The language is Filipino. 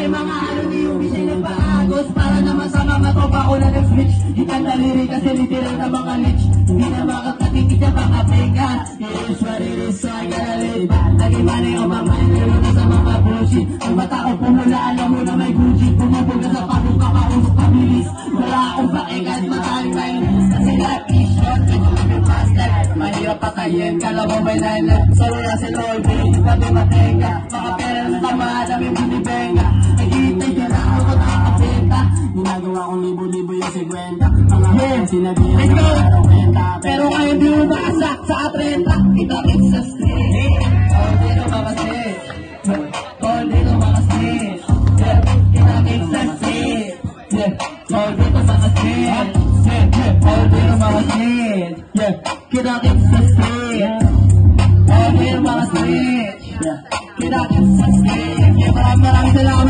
Ay mga ano di yung bisay nagpaagos para naman sa mga tropa ko na nag-switch. Ikan daliri kasi literal na mga lich. Hindi na makakatikit na mga peka. It is what it is, so I gotta live. Nag-ibanay o mamayin mo na sa mga bullshit. Ang mata ko pumula, alam mo na may Gucci. Pumabog na sa pagong kakausok kabilis. Wala akong pakikat, mataling na inis. Kasi na-t-shirt, ito kami master. Mahirap patayin, kala mo may line-up. Solo na si Lord, kami matenga. Mga pera ng tamada, may binibenga. Nag-iitay ka na ako kung nakakapenta. Ginagawa kong libo-libo yung 50. Mga sinabihan ko araw kwenta. Pero ngayon di mo maasak sa 30. Kita-kits sa street. All dito mga snitch. All dito mga snitch. Kita-kits sa street. All dito mga snitch. All dito mga snitch. Kita-kits sa street. All dito mga snitch. Kita-kits